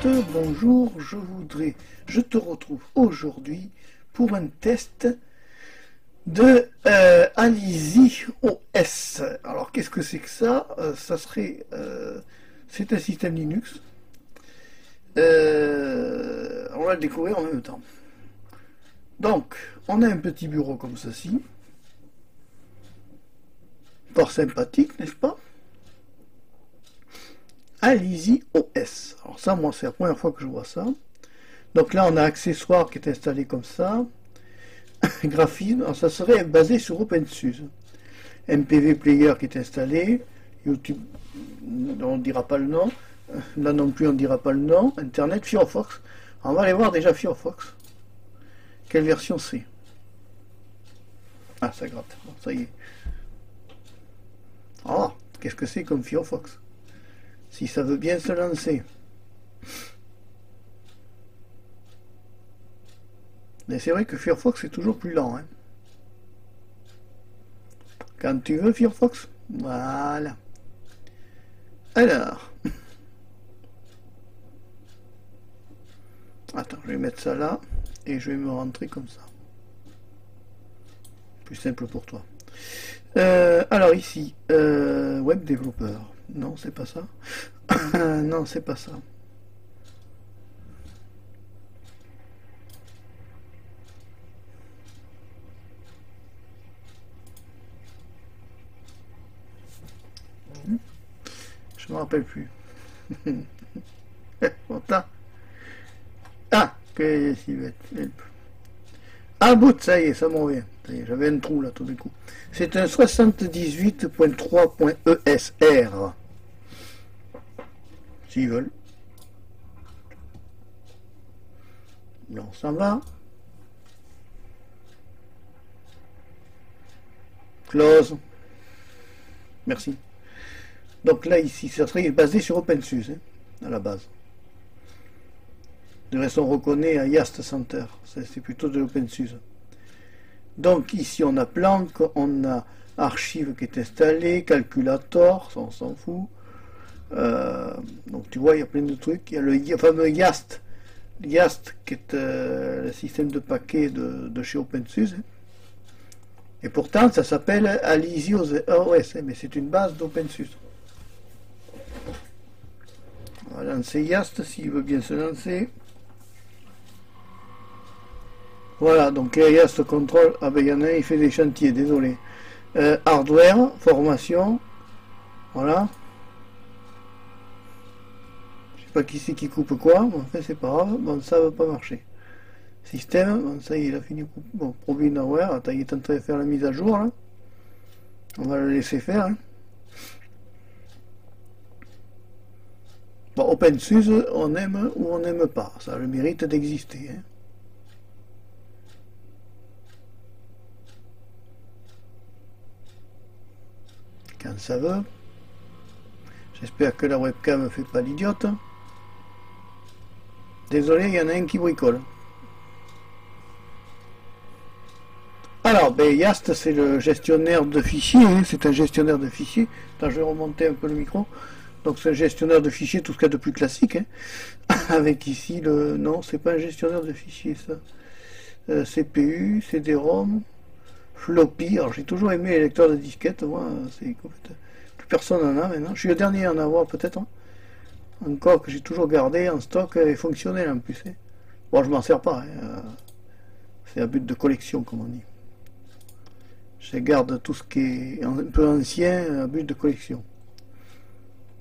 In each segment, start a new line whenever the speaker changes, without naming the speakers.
bonjour, je te retrouve aujourd'hui pour un test de Alizee OS. Alors qu'est-ce que c'est que ça? C'est un système Linux. On va le découvrir en même temps. Donc, on a un petit bureau comme ceci. Fort sympathique, n'est-ce pas? Alizee OS. Alors ça, moi, c'est la première fois que je vois ça. Donc là, on a accessoire qui est installé comme ça. Graphisme, alors ça serait basé sur OpenSUSE. MPV Player qui est installé. YouTube, on ne dira pas le nom. Là non plus, on ne dira pas le nom. Internet, Firefox. On va aller voir déjà Firefox. Quelle version c'est? Ah, ça gratte. Bon, ça y est. Oh, qu'est-ce que c'est comme Firefox? Si ça veut bien se lancer. Mais c'est vrai que Firefox est toujours plus lent. Hein. Quand tu veux Firefox, voilà. Alors. Attends, je vais mettre ça là. Et je vais me rentrer comme ça. Plus simple pour toi. Alors ici, web développeur. Non, c'est pas ça. Non, c'est pas ça. Je me rappelle plus. Ah, que c'est bête. Ah, bout, ça y est, ça m'en vient. J'avais un trou là tout d'un coup. C'est un 78.3.ESR. S'ils veulent. Non, ça va. Close. Merci. Donc là, ici, ça serait basé sur OpenSUSE, hein, à la base. De reste, on reconnaît à Yast Center. C'est plutôt de l'OpenSUSE. Donc ici, on a Planck, on a Archive qui est installé, Calculator, ça on s'en fout. Donc tu vois, il y a plein de trucs. Il y a le fameux Yast. Yast qui est le système de paquets de chez OpenSUSE. Hein. Et pourtant, ça s'appelle Alizee OS, mais c'est une base d'OpenSUSE. On va lancer Yast s'il veut bien se lancer. Voilà, donc Yast Control. Ah ben il y en a un, il fait des chantiers, désolé. Hardware, formation. Voilà. Je sais pas qui c'est qui coupe quoi, mais en fait c'est pas grave. Bon, ça va pas marcher. Système, bon, ça y est, il a fini. Bon, ProBinAware, attends, il est en train de faire la mise à jour là. On va le laisser faire. Hein. Bon, OpenSUSE, on aime ou on n'aime pas. Ça a le mérite d'exister. Hein. Quand ça veut. J'espère que la webcam ne fait pas l'idiote. Désolé, il y en a un qui bricole. Alors, ben, Yast, c'est le gestionnaire de fichiers. Hein, c'est un gestionnaire de fichiers. Attends, je vais remonter un peu le micro. Donc, c'est un gestionnaire de fichiers, tout ce qu'il y a de plus classique. Hein. Avec ici le... Non, c'est pas un gestionnaire de fichiers, ça. CPU, CD-ROM, floppy. Alors, j'ai toujours aimé les lecteurs de disquettes. Moi, c'est complètement... Plus personne en a maintenant. Je suis le dernier à en avoir, peut-être. Hein. Encore que j'ai toujours gardé en stock et fonctionnel en plus. Hein. Bon, je m'en sers pas. Hein. C'est à but de collection, comme on dit. Je garde tout ce qui est un peu ancien à but de collection.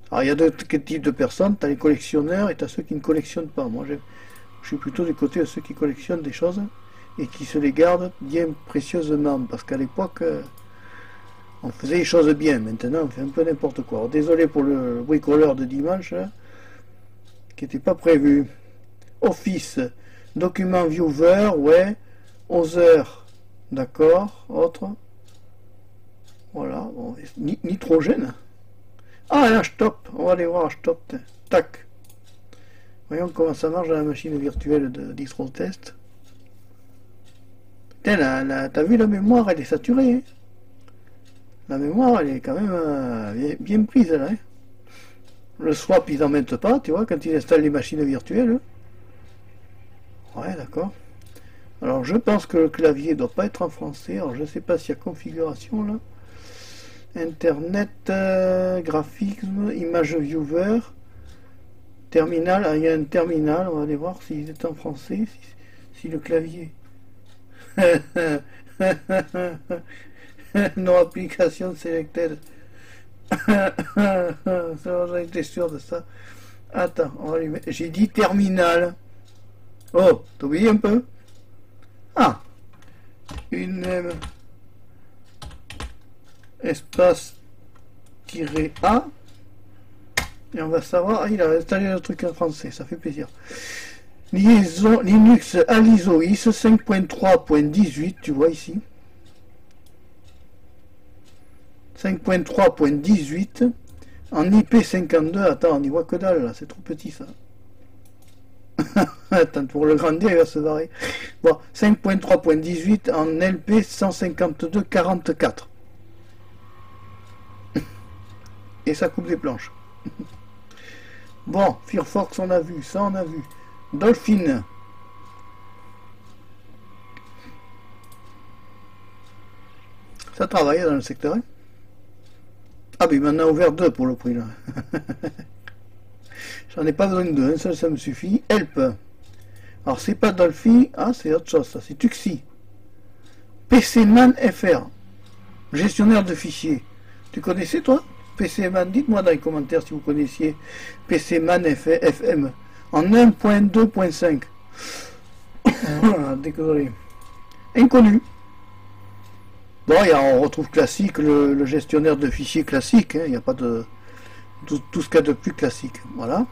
Alors il y a deux types de personnes, tu as les collectionneurs et tu as ceux qui ne collectionnent pas. Moi je suis plutôt du côté de ceux qui collectionnent des choses et qui se les gardent bien précieusement. Parce qu'à l'époque, on faisait les choses bien. Maintenant, on fait un peu n'importe quoi. Alors, désolé pour le bricoleur de dimanche, là, qui n'était pas prévu. Office, document viewer, ouais. Other, d'accord. Autre. Voilà, bon, nitrogène. Ah, là, stop. On va aller voir, stop. Tac. Voyons comment ça marche dans la machine virtuelle d'Xtrotest. T'as vu la mémoire, elle est saturée. Hein. La mémoire, elle est quand même bien prise, là. Hein. Le swap, ils n'en mettent pas, tu vois, quand ils installent les machines virtuelles. Ouais, d'accord. Alors, je pense que le clavier doit pas être en français. Alors, je sais pas s'il y a configuration, là. Internet, graphisme, image viewer, terminal. Ah, il y a un terminal, on va aller voir s'il est en français, si le clavier. No application selected. J'en étais sûr de ça. Attends, on va lui mettre. J'ai dit terminal. Oh, t'as oublié un peu? Ah, une espace tiré A. Et on va savoir. Ah, il a installé le truc en français, ça fait plaisir. Liaison Linux Alisois 5.3.18, tu vois ici. 5.3.18 en IP52. Attends, on n'y voit que dalle là, c'est trop petit ça. Attends, pour le grandir, il va se barrer. Bon, 5.3.18 en LP 152.44. Et ça coupe des planches. Bon, Firefox, on a vu, ça on a vu. Dolphin. Ça travaille dans le secteur. Hein. Ah, mais il m'en a ouvert deux pour le prix là. J'en ai pas besoin de deux, un seul ça me suffit. Help. Alors c'est pas Dolphin, ah c'est autre chose ça, c'est Tuxi. PCman FR. Gestionnaire de fichiers. Tu connaissais toi PCman, dites-moi dans les commentaires si vous connaissiez PCman FM en 1.2.5. Désolé. Inconnu. Bon, on retrouve classique, le gestionnaire de fichiers classique, il n'y a pas de tout ce qu'il y a de plus classique. Voilà.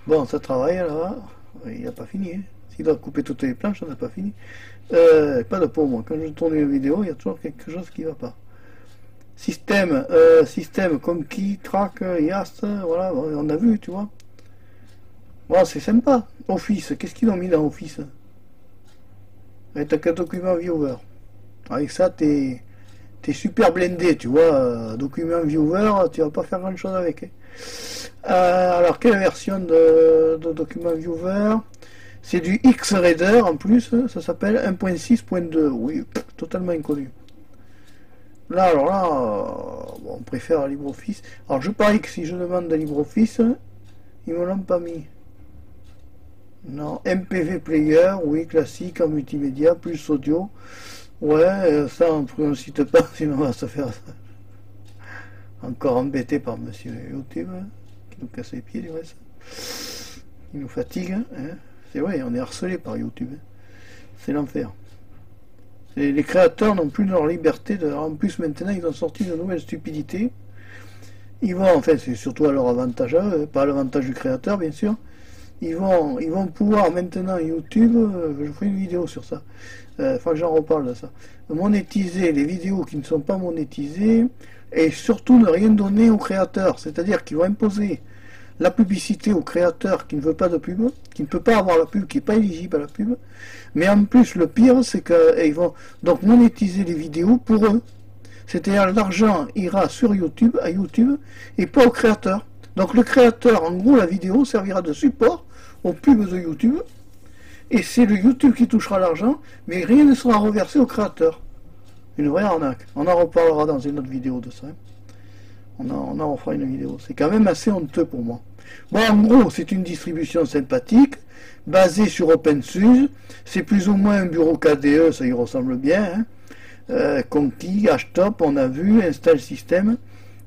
Bon, ça travaille là. Il n'a pas fini. Hein. S'il doit couper toutes les planches, ça n'a pas fini. Pas de pour moi. Quand je tourne une vidéo, il y a toujours quelque chose qui ne va pas. Système, système comme qui, track, Yast, voilà, on a vu, tu vois. Bon, c'est sympa. Office, qu'est-ce qu'ils ont mis dans Office? T'as qu'un document viewer. Avec ça, t'es super blindé, tu vois. Document viewer, tu vas pas faire grand chose avec. Hein. Alors, quelle version de document viewer? C'est du X-Reader en plus, ça s'appelle 1.6.2. Oui, totalement inconnu. Là, alors là, bon, on préfère LibreOffice. Alors, je parie que si je demande de LibreOffice, ils me l'ont pas mis. Non, MPV Player, oui, classique en multimédia, plus audio. Ouais, ça, on ne cite pas, sinon on va se faire encore embêté par monsieur YouTube, hein, qui nous casse les pieds, du reste. Il nous fatigue, hein. C'est vrai, on est harcelé par YouTube. Hein. C'est l'enfer. Les créateurs n'ont plus leur liberté. En plus, maintenant, ils ont sorti de nouvelles stupidités. Ils vont, enfin, c'est surtout à leur avantage, pas à l'avantage du créateur, bien sûr. Ils vont pouvoir maintenant YouTube, je ferai une vidéo sur ça, faut que j'en reparle de ça, monétiser les vidéos qui ne sont pas monétisées et surtout ne rien donner aux créateurs, c'est-à-dire qu'ils vont imposer la publicité au créateur qui ne veut pas de pub, qui ne peut pas avoir la pub, qui n'est pas éligible à la pub, mais en plus le pire c'est qu'ils vont donc monétiser les vidéos pour eux, c'est-à-dire l'argent ira sur YouTube, à YouTube, et pas au créateur. Donc le créateur, en gros la vidéo servira de support aux pubs de YouTube, et c'est le YouTube qui touchera l'argent, mais rien ne sera reversé au créateur. Une vraie arnaque. On en reparlera dans une autre vidéo de ça. On en refera une vidéo. C'est quand même assez honteux pour moi. Bon, en gros, c'est une distribution sympathique, basée sur OpenSUSE. C'est plus ou moins un bureau KDE, ça y ressemble bien. Hein. Conti, Htop, on a vu, install système.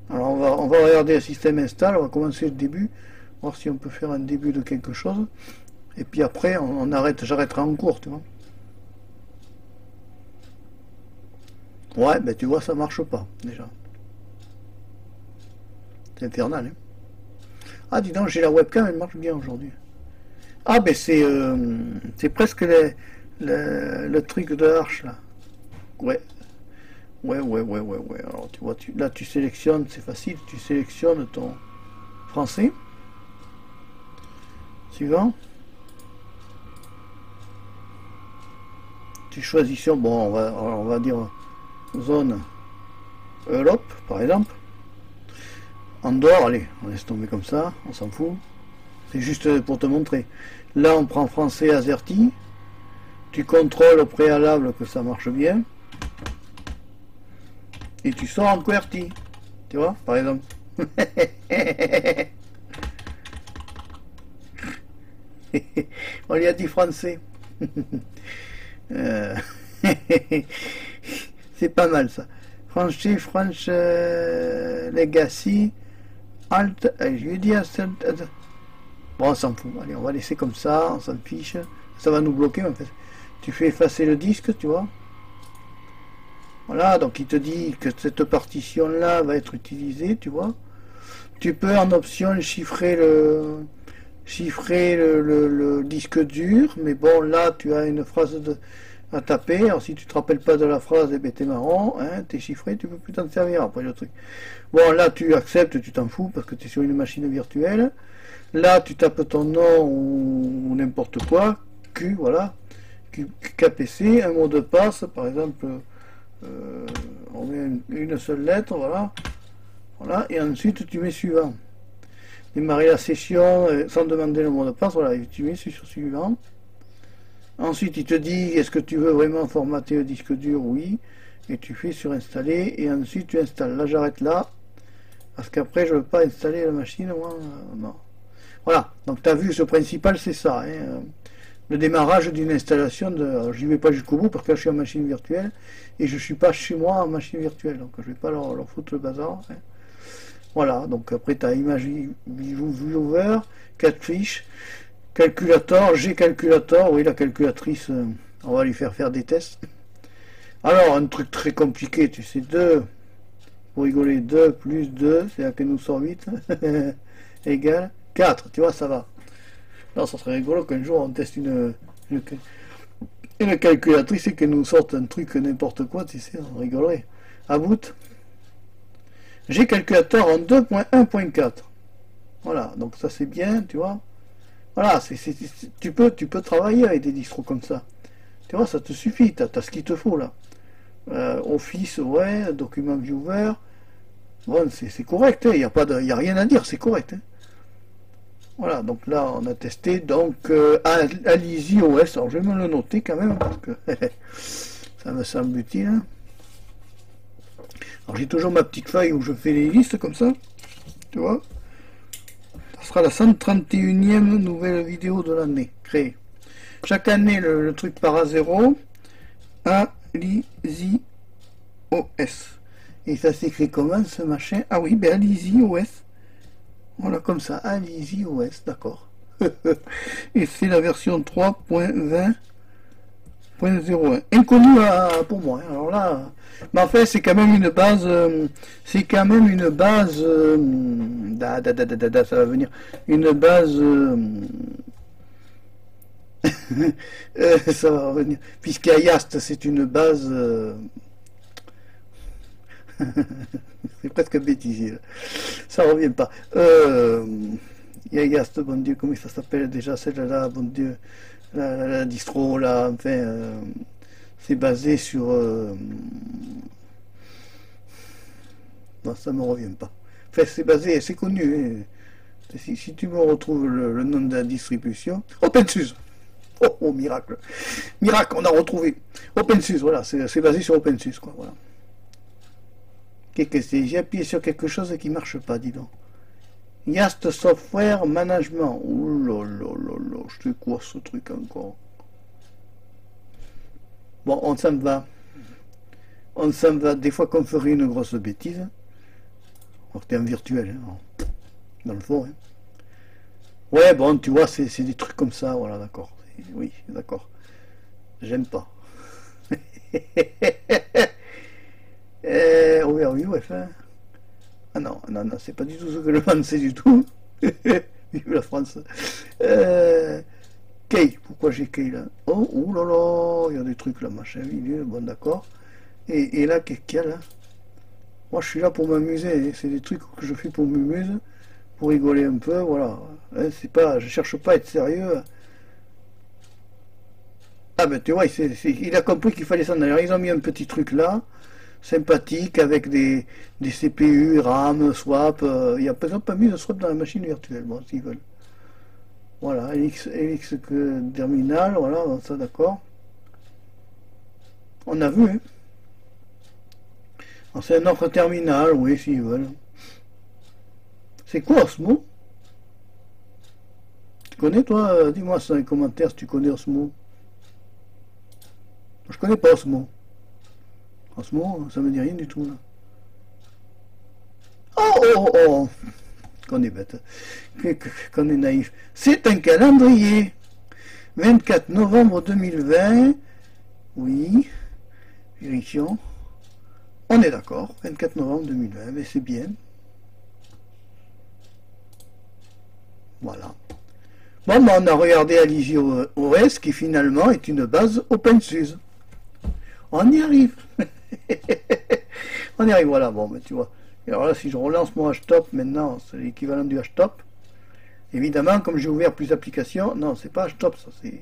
Alors on va regarder le système install, on va commencer le début, voir si on peut faire un début de quelque chose. Et puis après, on arrête, j'arrêterai en cours, tu vois. Ouais, ben tu vois, ça marche pas, déjà. C'est infernal, hein. Ah, dis donc, j'ai la webcam, elle marche bien aujourd'hui. Ah, ben c'est presque le truc de Arch, là. Ouais. Ouais. Alors, tu vois, là, tu sélectionnes, c'est facile, tu sélectionnes ton français. Suivant. Tu choisis, bon, on va dire zone Europe, par exemple. En dehors, allez, on laisse tomber comme ça, on s'en fout. C'est juste pour te montrer. Là, on prend français AZERTY. Tu contrôles au préalable que ça marche bien. Et tu sors en QWERTY. Tu vois, par exemple. On lui a dit français. C'est pas mal ça. French Legacy. Alt. Je lui ai dit bon, on s'en fout. Allez, on va laisser comme ça. On s'en fiche. Ça va nous bloquer en fait. Tu fais effacer le disque, tu vois. Voilà, donc il te dit que cette partition là va être utilisée, tu vois. Tu peux en option chiffrer le disque dur, mais bon là tu as une phrase à taper. Alors si tu te rappelles pas de la phrase, eh ben t'es marrant, hein, t'es chiffré, tu peux plus t'en servir après le truc. Bon là tu acceptes, tu t'en fous parce que tu es sur une machine virtuelle. Là tu tapes ton nom ou n'importe quoi, Q, voilà, KPC, un mot de passe, par exemple. On met une seule lettre, voilà, et ensuite tu mets suivant. Démarrer la session sans demander le mot de passe, voilà, et tu mets sur suivant. Ensuite il te dit est-ce que tu veux vraiment formater le disque dur, oui, et tu fais sur installer, et ensuite tu installes. Là j'arrête là, parce qu'après je ne veux pas installer la machine, moi, non. Voilà, donc tu as vu, ce principal c'est ça, hein. Le démarrage d'une installation, je n'y vais pas jusqu'au bout parce que là je suis en machine virtuelle et je ne suis pas chez moi en machine virtuelle, donc je ne vais pas leur foutre le bazar. Hein. Voilà, donc après tu as Image Viewer, Catfish, Calculator, Gcalculator, oui la calculatrice, on va lui faire des tests. Alors un truc très compliqué, tu sais, 2, pour rigoler, 2 plus 2, c'est là qu'elle nous sort 8, égale 4, tu vois, ça va. Non, ça serait rigolo qu'un jour on teste une calculatrice et qu'elle nous sorte un truc n'importe quoi, tu sais, on rigolerait. À bout. J'ai calculateur en 2.1.4. Voilà, donc ça c'est bien, tu vois. Voilà, tu peux travailler avec des distros comme ça. Tu vois, ça te suffit, t'as ce qu'il te faut là. Office, ouais, document viewer. Bon, c'est correct, il hein, n'y a rien à dire, c'est correct. Hein. Voilà, donc là on a testé donc Alizee OS. Alors je vais me le noter quand même parce que ça me semble utile. Hein. Alors j'ai toujours ma petite feuille où je fais les listes comme ça, tu vois. Ça sera la 131e nouvelle vidéo de l'année créée. Chaque année le truc part à zéro. Alizee OS. Et ça s'écrit comment ce machin? Ah oui, ben Alizee OS. Voilà, comme ça, Alizee OS, d'accord. Et c'est la version 3.20.01. Inconnue pour moi. Hein. Alors là, mais en fait, c'est quand même une base. C'est quand même une base. Ça va venir. Une base. Ça va revenir. Puisqu'Ayast, c'est une base. C'est presque bêtisier. Là. Ça revient pas. Yagast, bon Dieu, comment ça s'appelle déjà celle-là, bon Dieu, la distro là, enfin, c'est basé sur. Non, ça me revient pas. Enfin, c'est basé, c'est connu. Hein. Si tu me retrouves le nom de la distribution, OpenSUSE. Oh, miracle. Miracle, on a retrouvé. OpenSUSE, voilà, c'est basé sur OpenSUSE, quoi, voilà. J'ai appuyé sur quelque chose qui marche pas, dis donc. Yast Software Management. Ouh là là là là, je sais quoi ce truc encore. Bon, on s'en va. On s'en va. Des fois qu'on ferait une grosse bêtise. Alors que t'es en virtuel, hein, dans le fond. Hein. Ouais, bon, tu vois, c'est des trucs comme ça, voilà, d'accord. Oui, d'accord. J'aime pas. Overview F1. Ah non, non, non, c'est pas du tout ce que je pensais du tout. Vive la France. Key, pourquoi j'ai Key là? Oh, ouh là là, il y a des trucs là, machin, bon d'accord. Et là, qu'est-ce qu'il y a là? Moi je suis là pour m'amuser, c'est des trucs que je fais pour m'amuser, pour rigoler un peu, voilà. Hein, c'est pas, je cherche pas à être sérieux. Ah ben tu vois, il a compris qu'il fallait s'en aller. Ils ont mis un petit truc là. sympathique avec des CPU, RAM, swap. Il n'y a par exemple pas mis de swap dans la machine virtuelle, bon, s'ils veulent. Voilà, LX terminal, voilà, ça d'accord. On a vu, hein. C'est un autre terminal, oui, s'ils veulent. C'est quoi Osmo? Tu connais toi? Dis-moi ça dans les commentaires si tu connais Osmo. Je connais pas Osmo. Osmo, ça me dit rien du tout là. Oh oh oh! Qu'on est bête. Qu'on est naïf. C'est un calendrier. 24 novembre 2020. Oui. Vérifions. On est d'accord. 24 novembre 2020. Mais c'est bien. Voilà. Bon, ben, on a regardé Alizio OS qui finalement est une base OpenSUSE. On y arrive. On y arrive, voilà. Bon, ben, tu vois. Et alors là, si je relance mon HTOP maintenant, c'est l'équivalent du HTOP. Évidemment, comme j'ai ouvert plus d'applications, non, c'est pas HTOP, ça c'est.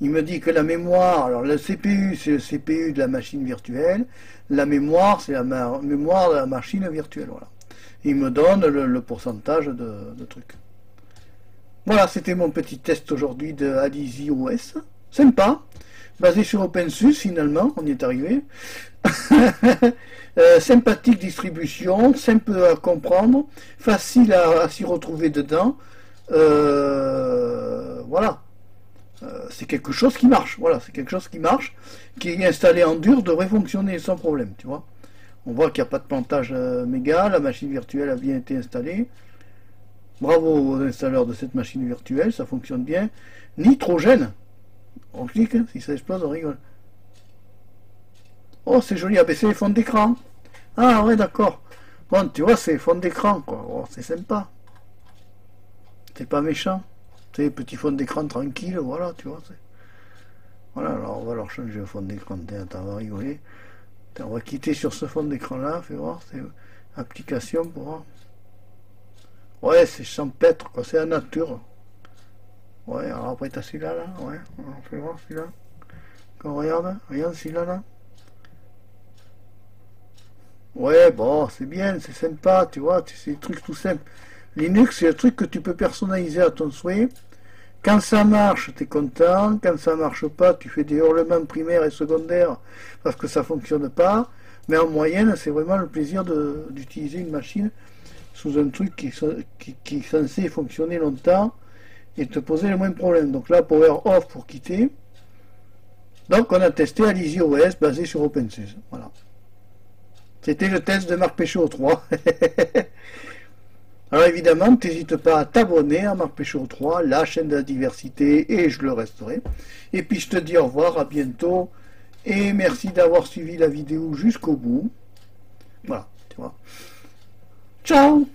Il me dit que la mémoire, alors le CPU, c'est le CPU de la machine virtuelle, la mémoire, c'est la mémoire de la machine virtuelle, voilà. Il me donne le pourcentage de trucs. Voilà, c'était mon petit test aujourd'hui de Alizio OS. Sympa, basé sur OpenSUSE finalement, on y est arrivé. Sympathique distribution, simple à comprendre, facile à s'y retrouver dedans. Voilà. C'est quelque chose qui marche. Voilà, c'est quelque chose qui marche, qui est installé en dur, devrait fonctionner sans problème, tu vois. On voit qu'il n'y a pas de plantage méga, la machine virtuelle a bien été installée. Bravo aux installeurs de cette machine virtuelle, ça fonctionne bien. Nitrogène. On clique, hein, si ça explose, on rigole. Oh, c'est joli, abaisser les fonds d'écran. Ah ouais, d'accord. Bon, tu vois, c'est fond d'écran, quoi. Oh, c'est sympa. C'est pas méchant. C'est petit fond d'écran tranquille, voilà, tu vois. Voilà, alors on va leur changer le fond d'écran. Attends, on va rigoler. On va quitter sur ce fond d'écran-là, fais voir. C'est application pour voir. Ouais, c'est champêtre, quoi. C'est la nature. Ouais, alors après, t'as celui-là, là. Ouais, on fait voir celui-là. Quand on regarde, regarde celui-là, là. Ouais, bon, c'est bien, c'est sympa, tu vois, c'est des trucs tout simples. Linux, c'est un truc que tu peux personnaliser à ton souhait. Quand ça marche, tu es content. Quand ça marche pas, tu fais des hurlements primaires et secondaires parce que ça fonctionne pas. Mais en moyenne, c'est vraiment le plaisir d'utiliser une machine sous un truc qui est censé fonctionner longtemps et te poser le moins de problèmes. Donc là, power off pour quitter. Donc on a testé Alizio OS basé sur OpenSUSE. Voilà. C'était le test de Marc Péchaud 3. Alors évidemment, n'hésite pas à t'abonner à Marc Péchaud 3, la chaîne de la diversité, et je le resterai. Et puis je te dis au revoir, à bientôt, et merci d'avoir suivi la vidéo jusqu'au bout. Voilà, tu vois. Ciao!